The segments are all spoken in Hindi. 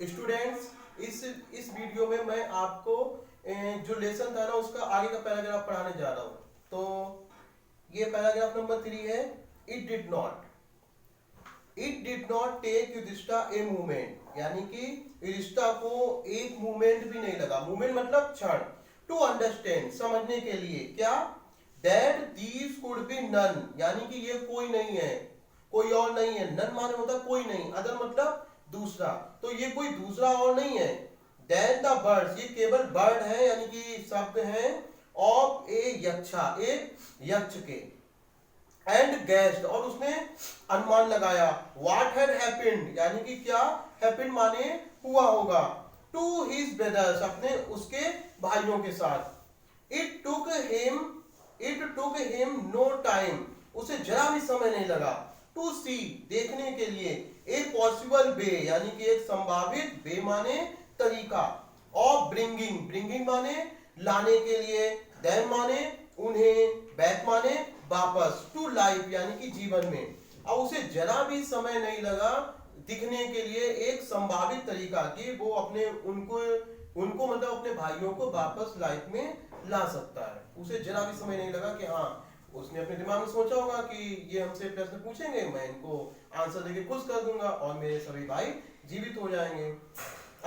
स्टूडेंट्स, इस वीडियो में मैं आपको जो लेसन था ना उसका आगे का पैराग्राफ पढ़ाने जा रहा हूँ। तो ये पैराग्राफ नंबर 3 है। It did not take Yudhishthira a movement, यानी कि युधिष्ठा को एक मूवमेंट भी नहीं लगा। मूवमेंट मतलब क्षण। टू अंडरस्टैंड, समझने के लिए क्या, that these could be none, यानी कि ये कोई नहीं है, कोई और नहीं है। नन माने होता कोई नहीं, अदर मतलब दूसरा, तो ये कोई दूसरा और नहीं है। देन द बर्ड्स, ये केवल बर्ड है, यानी कि शब्द है ऑफ ए यक्षा, एक यक्ष के। एंड गेस्ट, और उसने अनुमान लगाया। व्हाट हैड हैपेंड, यानी कि क्या हैपेंड माने हुआ होगा। टू हिज ब्रदर्स, अपने उसके भाइयों के साथ। It took him no time, उसे जरा भी समय नहीं लगा। टू सी, देखने के लिए। ए पॉसिबल वे, यानी कि एक संभावित वे माने तरीका। ऑफ ब्रिंगिंग माने लाने के लिए। देम माने उन्हें। बैक माने वापस। टू लाइफ, यानी कि जीवन में। अब उसे जरा भी समय नहीं लगा दिखने के लिए एक संभावित तरीका कि वो अपने उनको मतलब अपने भाइयों को वापस लाइफ में ला सकता है। उसे जरा भी समय नहीं लगा कि हाँ, उसने अपने दिमाग में सोचा होगा कि ये हमसे प्रश्न पूछेंगे, मैं इनको आंसर देके खुश कर दूंगा और मेरे सभी भाई जीवित हो जाएंगे।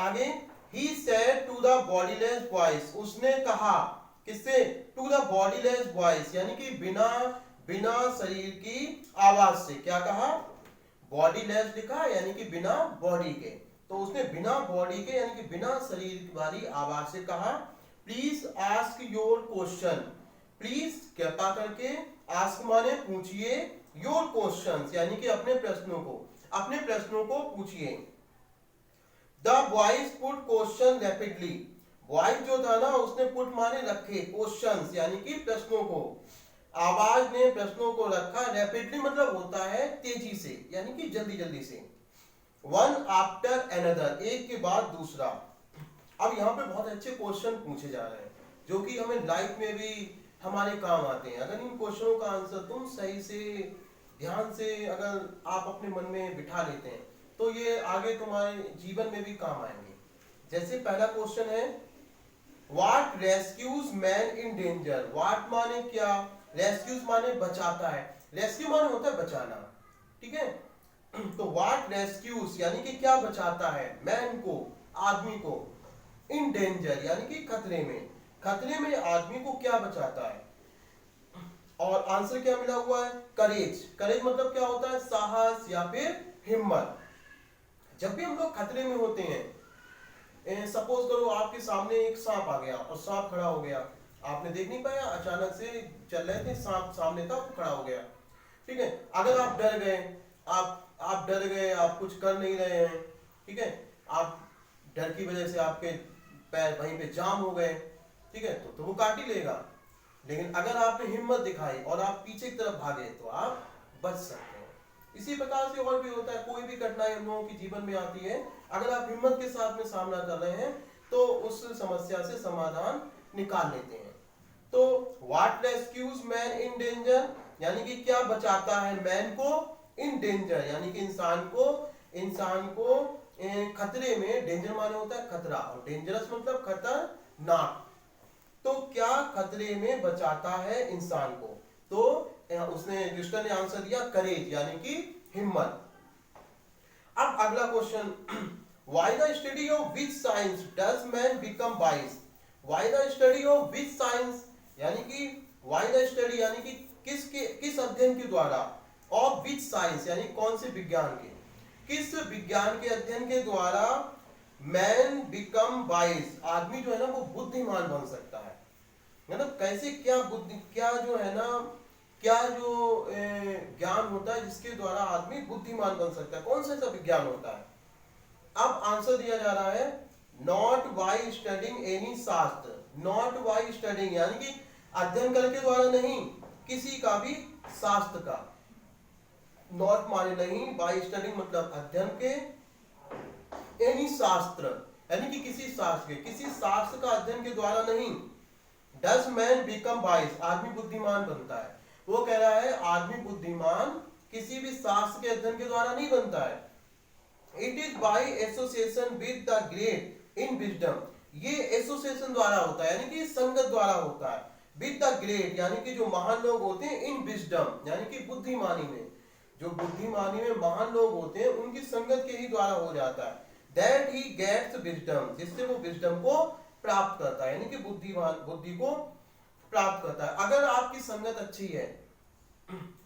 आगे, he said to the bodiless voice, उसने कहा किससे, टू द बॉडीलेस वॉइस, यानी कि बिना शरीर की आवाज से। क्या कहा, बॉडीलेस लिखा, यानी कि बिना बॉडी के। तो उसने बिना बॉडी के यानी कि बिना शरीर वाली आवाज से कहा, please ask your question. Please कृपा करके, आस्क माने पूछिए, योर क्वेश्चंस यानी कि अपने प्रश्नों को पूछिए। The voice put question rapidly, voice जो था ना उसने पुट माने रखे, क्वेश्चंस यानी कि प्रश्नों को। आवाज ने प्रश्नों को रखा। रैपिडली मतलब होता है तेजी से, यानी कि जल्दी से। वन आफ्टर अनदर, एक के बाद दूसरा। अब यहाँ पे बहुत अच्छे क्वेश्चन पूछे जा रहे हैं जो कि हमें लाइफ में भी हमारे काम आते हैं। अगर इन क्वेश्चनों का आंसर तुम सही से ध्यान से अगर आप अपने मन में बिठा लेते हैं तो ये आगे तुम्हारे जीवन में भी काम आएंगे। जैसे पहला क्वेश्चन है, what rescues man in danger. What माने क्या, रेस्क्यूज माने बचाता है। रेस्क्यू माने होता है बचाना, ठीक है। तो व्हाट रेस्क्यूज यानी कि क्या बचाता है, मैन को, आदमी को, इन डेंजर यानी कि खतरे में आदमी को क्या बचाता है। और आंसर क्या मिला हुआ है, करेज मतलब क्या होता है, साहस या फिर हिम्मत। जब भी हम लोग खतरे में होते हैं, सपोज करो आपके सामने एक सांप आ गया और सांप खड़ा हो गया, आपने देख नहीं पाया, अचानक से चल रहे थे, सांप सामने था, खड़ा हो गया, ठीक है। अगर आप डर गए, आप डर गए, आप कुछ कर नहीं रहे हैं, ठीक है, आप डर की वजह से आपके पैर वहीं पे जाम हो गए, ठीक है, तो वो काट ही लेगा। लेकिन अगर आपने हिम्मत दिखाई और आप पीछे की तरफ भागे तो आप बच सकते हैं। इसी प्रकार से और भी होता है, कोई भी घटना हम लोगों के जीवन में आती है, अगर आप हिम्मत के साथ में सामना कर रहे हैं तो उस समस्या से समाधान निकाल लेते हैं। तो what rescues man in danger, यानी कि क्या बचाता है मैन को, इन डेंजर यानी कि इंसान को खतरे में। डेंजर माने होता है खतरा और डेंजरस मतलब खतरनाक। तो क्या खतरे में बचाता है इंसान को, तो उसने युधिष्ठिर ने आंसर दिया करेज यानी कि हिम्मत। अब अगला question, why the study of which science does man become wise. Why the study of which science यानी कि व्हाई द स्टडी यानी कि किस अध्ययन के द्वारा, ऑफ विच साइंस यानी कौन से विज्ञान के, किस विज्ञान के अध्ययन के द्वारा मैन बिकम वाइज, आदमी जो है ना वो बुद्धिमान बन सकता है। मतलब कैसे, क्या बुद्धि, क्या जो है ना, क्या जो ज्ञान होता है जिसके द्वारा आदमी बुद्धिमान बन सकता है, कौन सा ऐसा विज्ञान होता है। अब आंसर दिया जा रहा है, नॉट बाय स्टडिंग एनी शास्त्र। नॉट बाय स्टडिंग यानी कि अध्ययन करके द्वारा नहीं, किसी का भी शास्त्र का। नॉट माने नहीं, बाय स्टडिंग मतलब अध्ययन के, एनी शास्त्र यानी कि किसी शास्त्र का अध्ययन के द्वारा नहीं। डज मैन बिकम वाइज, आदमी बुद्धिमान बनता है। वो कह रहा है आदमी बुद्धिमान किसी भी शास्त्र के अध्ययन के द्वारा नहीं बनता है। It is by association with the great in wisdom. ये एसोसिएशन द्वारा होता है, यानी कि संगत द्वारा होता है। विद द ग्रेट यानी कि जो महान लोग होते हैं, इन विजडम यानी कि बुद्धिमानी में, जो बुद्धिमानी में महान लोग होते हैं उनकी संगत के ही द्वारा हो जाता है। दैट ही गेट्स विजडम, जिससे वो विजडम को प्राप्त करता है, यानी कि बुद्धि को प्राप्त करता है। अगर आपकी संगत अच्छी है,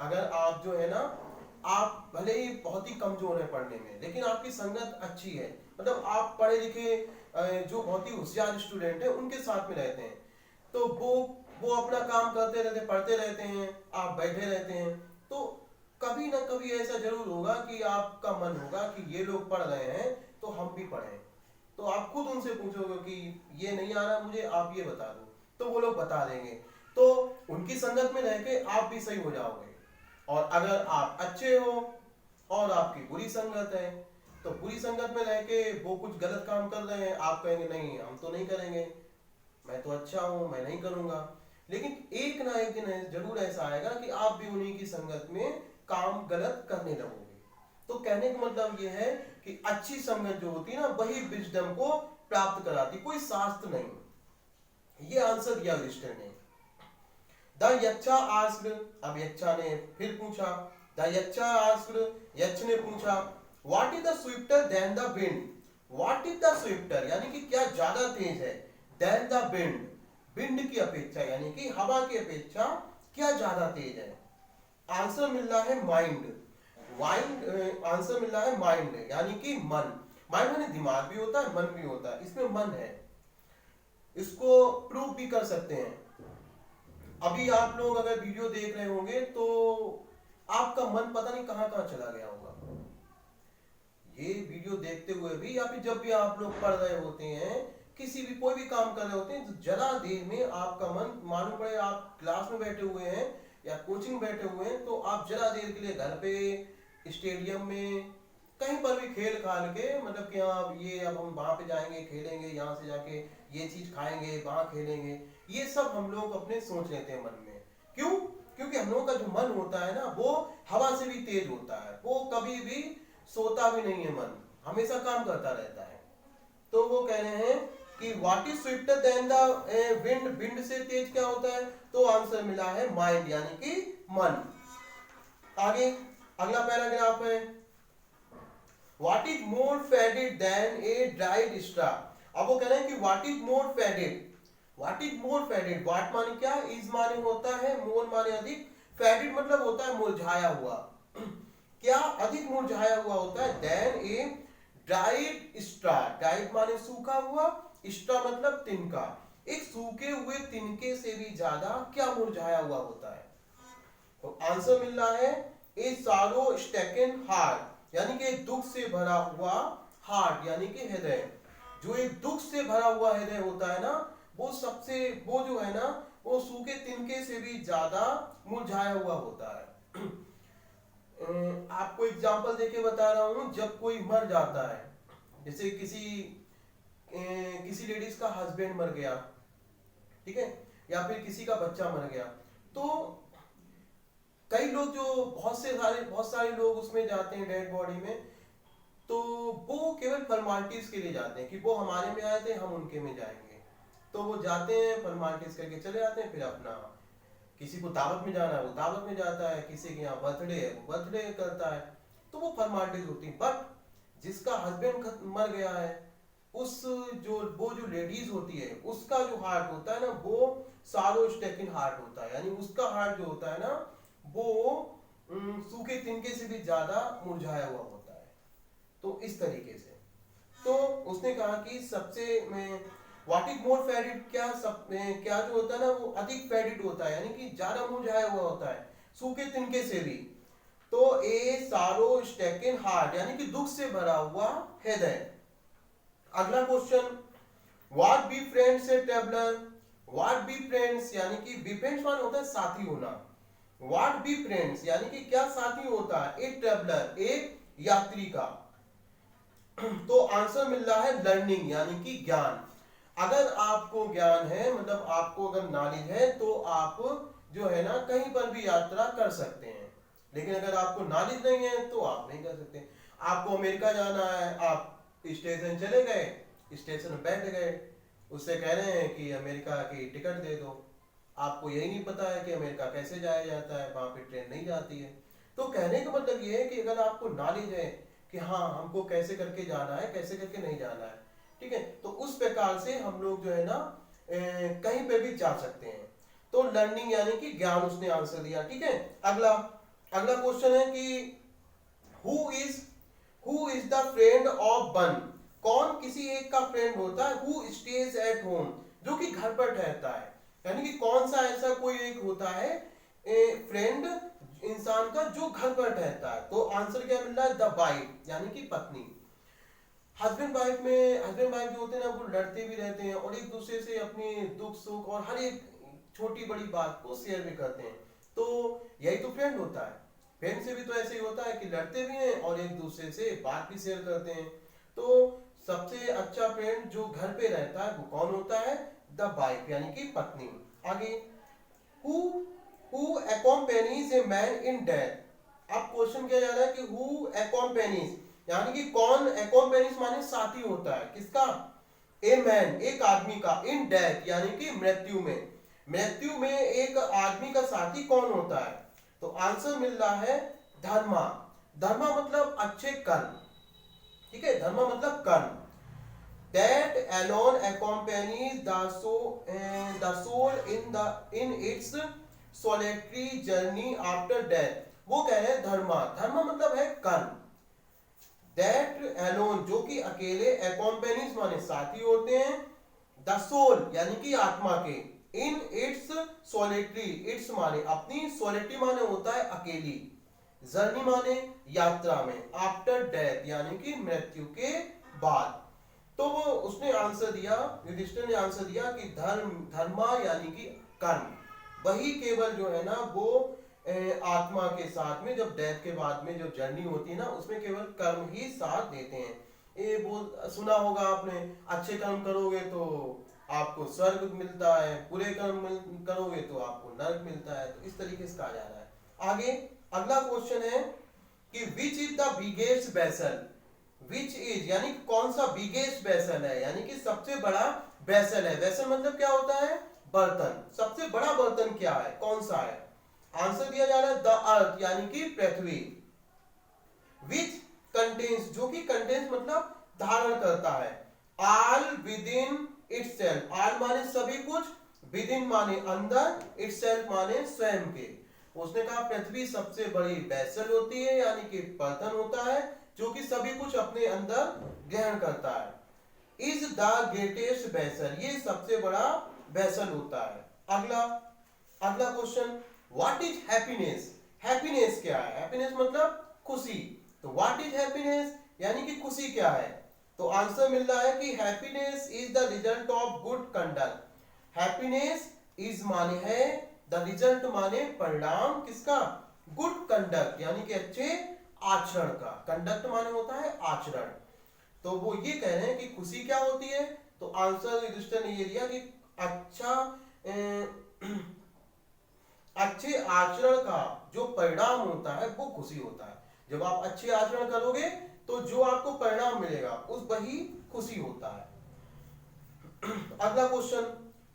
अगर आप जो है ना, आप भले ही बहुत ही कमजोर है पढ़ने में, लेकिन आपकी संगत अच्छी है, मतलब आप पढ़े लिखे जो बहुत ही होशियार स्टूडेंट है उनके साथ में रहते हैं, तो वो अपना काम करते रहते, पढ़ते रहते हैं, आप बैठे रहते हैं, तो कभी ना कभी ऐसा जरूर होगा कि आपका मन होगा कि ये लोग पढ़ रहे हैं तो हम भी पढ़ें। तो आप खुद उनसे पूछोगे कि ये नहीं आ रहा मुझे, आप ये बता दो, तो वो लोग बता देंगे। तो उनकी संगत में रह के आप भी सही हो जाओगे। और अगर आप अच्छे हो और आपकी बुरी संगत है, तो बुरी संगत में रह के वो कुछ गलत काम कर रहे हैं, आप कहेंगे नहीं हम तो नहीं करेंगे, मैं तो अच्छा हूं, मैं नहीं करूंगा। लेकिन एक ना एक दिन जरूर ऐसा आएगा कि आप भी उन्हीं की संगत में काम गलत करने लगोगे। तो कहने का मतलब ये है कि अच्छी संगत जो होती है ना, वही विजडम को प्राप्त कराती, कोई शास्त्र नहीं। ये आंसर दिया युधिष्ठिर ने। द यक्षा आस्क्ड, अब यक्षा ने फिर पूछा, द यक्षा आस्क्ड, यक्ष ने पूछा, what is the swifter than the wind. What is the swifter यानी कि क्या ज्यादा तेज है, देन द विंड, विंड की अपेक्षा यानी कि हवा की अपेक्षा क्या ज्यादा तेज है। आंसर मिल रहा है माइंड। माइंड आंसर मिल रहा है माइंड यानी कि मन। माइंड माने दिमाग भी होता है, मन भी होता है, इसमें मन है। इसको प्रूव भी कर सकते हैं। अभी आप लोग अगर वीडियो देख रहे होंगे तो आपका मन पता नहीं कहां कहां चला गया होगा, ये वीडियो देखते हुए भी, या फिर जब भी आप लोग पढ़ रहे होते हैं, किसी भी कोई भी काम कर रहे होते हैं, तो जरा देर में आपका मन, मालूम पड़े आप क्लास में बैठे हुए हैं या कोचिंग बैठे हुए हैं, तो आप जरा देर के लिए घर पे, स्टेडियम में, कहीं पर भी खेल खाल के, मतलब कि हाँ ये अब हम वहां पे जाएंगे खेलेंगे, यहाँ से जाके ये चीज खाएंगे, वहां खेलेंगे, ये सब हम लोग अपने सोच लेते हैं मन में। क्यों? क्योंकि हम लोगों का जो मन होता है ना, वो हवा से भी तेज होता है, वो कभी भी सोता भी नहीं है, मन हमेशा काम करता रहता है। तो वो कह रहे हैं कि what is swifter than the wind, wind से तेज क्या होता है, तो आंसर मिला है माइंड यानी कि मन। आगे अगला पैराग्राफ है, what is more faded than a dried straw. अब वो कह रहे हैं कि what is more faded, what is more faded, what माने क्या, इज माने होता है, मोर माने अधिक, फैटेड मतलब होता है मुरझाया हुआ क्या अधिक मुरझाया हुआ होता है, than a dried straw, dried माने सूखा हुआ, स्ट्रा मतलब तिनका, एक सूखे हुए तिनके से भी ज्यादा क्या मुरझाया हुआ होता है। तो आंसर मिल रहा है ए सारो स्टेकन हार्ट, यानी कि दुख से भरा हुआ हार्ट यानी कि हृदय। जो एक दुख से भरा हुआ हृदय होता है ना, वो सबसे, वो जो है ना, वो सूखे तिनके से भी ज्यादा मुरझाया हुआ होता है। आपको एग्जांपल देके बता रहा हूं, जब कोई मर जाता है, जैसे किसी लेडीज का हस्बैंड मर गया, ठीक है, या फिर किसी का बच्चा मर गया, तो कई लोग जो बहुत सारे लोग उसमें जाते हैं डेड बॉडी में, तो वो केवल फॉर्मेलिटीज के लिए जाते हैं कि वो हमारे में आए थे हम उनके में जाएंगे, तो वो जाते हैं फॉर्मेलिटीज करके चले जाते हैं, फिर अपना किसी को दावत में जाना है वो दावत में जाता है, किसी के यहाँ बर्थडे है वो बर्थडे करता है, तो वो फॉर्मेलिटीज होती है। बट जिसका हस्बैंड मर गया है, वो जो लेडीज होती है, उसका जो हार्ट होता है ना, वो सारो स्टेकिन हार्ट होता है, यानी उसका हार्ट जो होता है ना, वो सूखे तिनके से भी ज्यादा मुरझाया हुआ होता है। तो इस तरीके से तो उसने कहा कि सबसे में व्हाट इज मोर फैटेड, क्या जो होता है ना, वो अधिक फैटेड होता है, यानी कि ज्यादा मुरझाया हुआ होता है सूखे तिनके से भी। तो ए सारो स्टेकन हार्ट यानी कि दुख से भरा हुआ हृदय। अगला question, what be friends A traveller, what be friends यानी कि बी फ्रेंड्स मान होता है साथी होना, व्हाट बी फ्रेंड्स यानी कि क्या साथी होता है, ए ट्रैवलर एक यात्री का। तो आंसर मिल रहा है लर्निंग यानी कि ज्ञान। अगर आपको ज्ञान है, मतलब आपको अगर नॉलेज है, तो आप जो है ना कहीं पर भी यात्रा कर सकते हैं, लेकिन अगर आपको नॉलेज नहीं है तो आप नहीं कर सकते। आपको अमेरिका जाना है, आप स्टेशन चले गए, स्टेशन में बैठ गए, उससे कह रहे हैं कि अमेरिका की टिकट दे दो, आपको यही नहीं पता है कि अमेरिका कैसे जाया जाता है, वहां पे ट्रेन नहीं जाती है। तो कहने का मतलब ये है कि अगर आपको नॉलेज है कि हाँ हमको कैसे करके जाना है, कैसे करके नहीं जाना है, ठीक है, तो उस प्रकार से हम लोग जो है ना कहीं पे भी जा सकते हैं। तो लर्निंग यानी कि ज्ञान, उसने आंसर दिया, ठीक है। अगला अगला क्वेश्चन है कि who is the friend of one, कौन किसी एक का फ्रेंड होता है, हु स्टेज एट होम, जो कि घर पर ठहरता है, यानी कि कौन सा ऐसा कोई एक होता है फ्रेंड इंसान का जो घर पर ठहरता है। तो आंसर क्या मिल रहा है, द वाइफ यानी कि पत्नी। हस्बैंड वाइफ जो होते हैं ना वो लड़ते भी रहते हैं और एक दूसरे से अपनी दुख सुख और हर एक छोटी बड़ी बात को शेयर भी करते हैं। तो यही तो फ्रेंड होता है। फ्रेंड से भी तो ऐसे ही होता है कि लड़ते भी हैं और एक दूसरे से बात भी शेयर करते हैं। तो सबसे अच्छा फ्रेंड जो घर पे रहता है वो कौन होता है, द वाइफ यानी कि पत्नी। आगे, who accompanies a man in death, अब क्वेश्चन किया जा रहा है कि हु accompanies यानी कि कौन, accompanies माने साथी होता है किसका, ए मैन एक आदमी का, इन डेथ यानी कि मृत्यु में, मृत्यु में एक आदमी का साथी कौन होता है। तो आंसर मिल रहा है धर्मा। धर्मा मतलब अच्छे कर्म, ठीक है, धर्मा मतलब कर्म। That alone accompanies the soul in its solitary journey after death, वो कह रहे हैं धर्मा, धर्मा मतलब है कर्म। That alone जो कि अकेले, accompanies माने साथी होते हैं, the soul यानी कि आत्मा के, in its solitary, its माने अपनी, solitary माने होता है अकेली, जर्नी माने यात्रा में, आफ्टर डेथ यानी कि मृत्यु के बाद। तो वो उसने आंसर दिया, युधिष्ठिर ने आंसर दिया कि धर्मा यानी कि कर्म, वही केवल जो है ना वो आत्मा के साथ में जब डेथ के बाद में जो जर्नी होती है ना उसमें केवल कर्म ही साथ देते हैं। ये बोल सुना होगा आपने, अच्छे कर्म करोगे तो आपको स्वर्ग मिलता है, बुरे कर्म करोगे तो आपको नरक मिलता है। तो इस तरीके से कहा जा रहा है। आगे अगला क्वेश्चन है कि which is the biggest vessel, which is यानी कौन सा बिगेस्ट वेसल है, यानी कि सबसे बड़ा वेसल है। वेसल मतलब क्या होता है, बर्तन। सबसे बड़ा बर्तन क्या है, कौन सा है। आंसर दिया जा रहा है द अर्थ यानी कि पृथ्वी। विच कंटेन्स जो कि कंटेन्स मतलब धारण करता है, all with in itself, all माने सभी कुछ, विद इन माने अंदर, इटसेल्फ माने स्वयं के। उसने कहा पृथ्वी सबसे बड़ी वेसल होती है यानी कि बर्तन होता है जो कि सभी कुछ अपने अंदर ग्रहण करता है। इज द ग्रेटेस्ट वेसल, ये सबसे बड़ा वेसल होता है। अगला question, what is happiness, happiness क्या है। हैप्पीनेस मतलब खुशी। तो व्हाट इज हैप्पीनेस यानी कि खुशी क्या है। तो आंसर मिल रहा है कि happiness is the result of good conduct. Happiness is माने है, द रिजल्ट माने परिणाम किसका, गुड कंडक्ट यानी कि अच्छे आचरण का। कंडक्ट माने होता है आचरण। तो वो ये कह रहे हैं कि खुशी क्या होती है। तो आंसर युधिष्ठिर ने ये दिया कि अच्छे आचरण का जो परिणाम होता है वो खुशी होता है। जब आप अच्छे आचरण करोगे तो जो आपको परिणाम मिलेगा उस वही खुशी होता है। अगला question,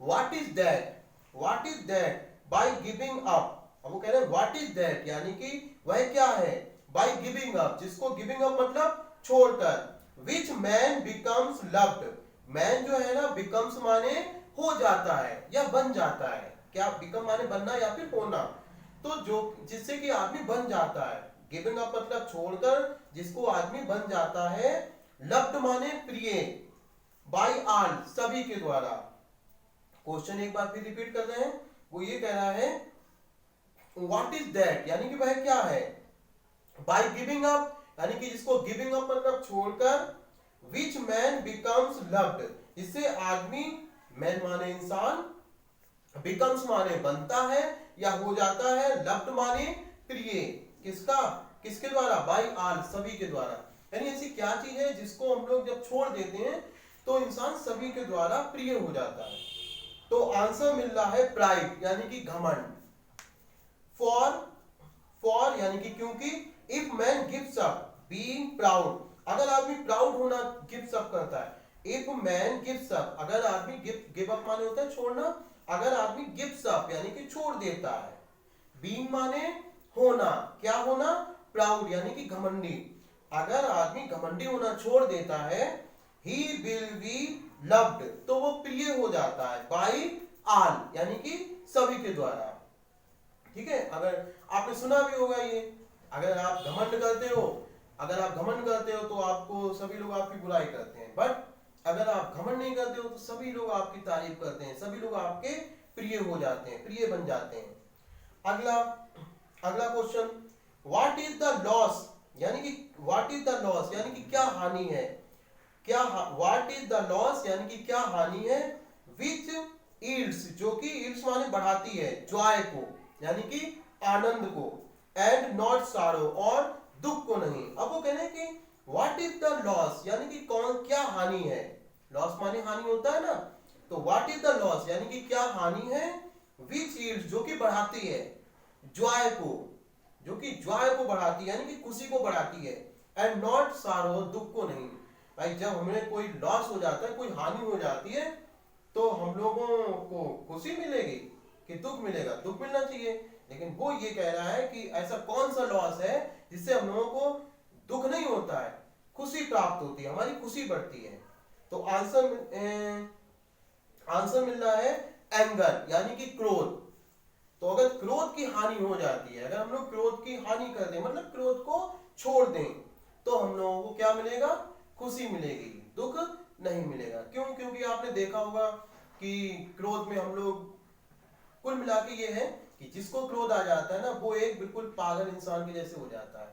what is that, what is that by giving up. अब वो कह रहे हैं व्हाट इज दैट यानी कि वह क्या है, बाय गिविंग अप, जिसको गिविंग अप मतलब छोड़कर, विच मैन बिकम्स लव्ड, मैन जो है ना बिकम्स माने हो जाता है या बन जाता है। क्या बिकम माने बनना या फिर होना, तो जो जिससे कि आदमी बन जाता है। गिविंग अप मतलब छोड़कर जिसको आदमी बन जाता है। लव्ड माने प्रिय, बाय ऑल सभी के द्वारा। क्वेश्चन एक बार फिर रिपीट कर रहे हैं, वो ये कह रहा है व्हाट इज दैट यानी कि वह क्या है, बाय गिविंग अप यानी कि जिसको गिविंग अप मतलब छोड़कर, विच मैन बिकम्स लव्ड जिससे आदमी, मैन माने इंसान, बिकम्स माने बनता है या हो जाता है, लव्ड माने प्रिय, किसका, किसके द्वारा, बाय ऑल सभी के द्वारा। यानी ऐसी क्या चीज है जिसको हम लोग जब छोड़ देते हैं तो इंसान सभी के द्वारा प्रिय हो जाता है। तो आंसर मिल रहा है प्राइड यानी कि घमंड। फॉर यानी कि क्योंकि, if man gives up being proud, अगर आदमी प्राउड होना गिव्स अप करता है, इफ मैन गिव्स अप, अगर आदमी गिव अप माने होता है छोड़ना, अगर आदमी गिव्स अप यानी कि छोड़ देता है, बीइंग माने होना, क्या होना, प्राउड यानी कि घमंडी, अगर आदमी घमंडी होना छोड़ देता है, ही विल बी लव्ड, तो वो प्रिय हो जाता है, बाय ऑल यानी कि सभी के द्वारा। ठीक है, अगर आपने सुना भी होगा ये, अगर आप घमंड करते हो, अगर आप घमंड करते हो तो आपको सभी लोग आपकी बुराई करते हैं, बट अगर आप घमंड नहीं करते हो तो सभी लोग आपकी तारीफ करते हैं, सभी लोग आपके प्रिय हो जाते हैं, प्रिय बन जाते हैं। अगला अगला question, what is the loss, यानी कि व्हाट इज द लॉस यानी कि क्या हानि है, क्या व्हाट इज द लॉस यानी कि क्या हानि है, विच ईल्ड्स, जो कि ईल्ड्स माने बढ़ाती है, जॉय को यानी कि आनंद को, एंड नॉट सारो और दुख को नहीं। अब वो कहने कि व्हाट इज द लॉस यानी कि कौन क्या हानि है, लॉस माने हानि होता है ना, तो व्हाट इज द लॉस यानी कि क्या हानि है, विच ईल्ड्स जो कि बढ़ाती है, जॉय को, जो कि जॉय को बढ़ाती है यानी कि खुशी को बढ़ाती है, एंड नॉट सारो दुख को नहीं। भाई जब हमें कोई लॉस हो जाता है, कोई हानि हो जाती है, तो हम लोगों को खुशी मिलेगी कि दुख मिलेगा, दुख मिलना चाहिए, लेकिन वो ये कह रहा है कि ऐसा कौन सा लॉस है जिससे हम लोगों को दुख नहीं होता है, खुशी प्राप्त होती है, हमारी खुशी बढ़ती है। तो आंसर मिल रहा है एंगर यानी कि क्रोध। तो अगर क्रोध की हानि हो जाती है, अगर हम लोग क्रोध की हानि कर दें, मतलब क्रोध को छोड़ दें, तो हम लोगों को क्या मिलेगा, खुशी मिलेगी, दुख नहीं मिलेगा। क्यों? क्योंकि आपने देखा होगा कि क्रोध में हम लोग, कुल मिला के ये है कि जिसको क्रोध आ जाता है ना, वो एक बिल्कुल पागल इंसान के जैसे हो जाता है,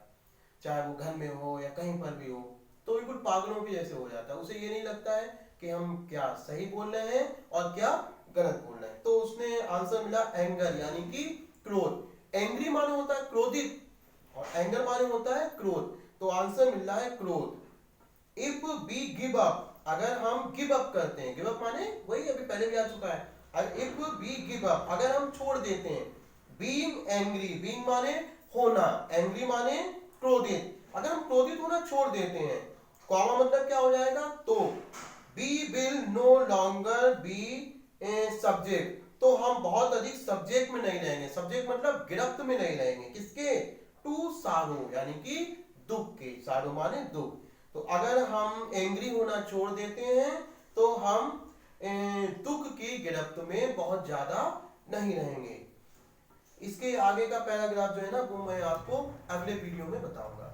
चाहे वो घर में हो या कहीं पर भी हो, तो बिल्कुल पागलों के जैसे हो जाता है। उसे ये नहीं लगता है कि हम क्या सही बोल रहे हैं और क्या गलत बोल रहे हैं। तो उसने आंसर मिला एंगर यानी कि क्रोध। एंग्री माने होता है क्रोधित और एंगर माने होता है क्रोध, तो आंसर मिल रहा है क्रोध। इफ वी गिव अप, अगर हम गिव अप करते हैं, गिव अप माने वही अभी पहले भी आ चुका है, इफ वी गिव अप अगर हम छोड़ देते हैं, बीइंग एंग्री, बीइंग माने होना, एंग्री माने क्रोधित, अगर हम क्रोधित होना छोड़ देते हैं, कॉमा मतलब क्या हो जाएगा, तो we will no longer be subject, तो हम बहुत अधिक सब्जेक्ट में नहीं रहेंगे, सब्जेक्ट मतलब गिरफ्त में नहीं रहेंगे, किसके, टू सारो यानी कि दुख के, सारो माने दुख। तो अगर हम एंग्री होना छोड़ देते हैं तो हम दुख की गिरफ्त में बहुत ज्यादा नहीं रहेंगे। इसके आगे का पैराग्राफ जो है ना, वो मैं आपको अगले वीडियो में बताऊंगा।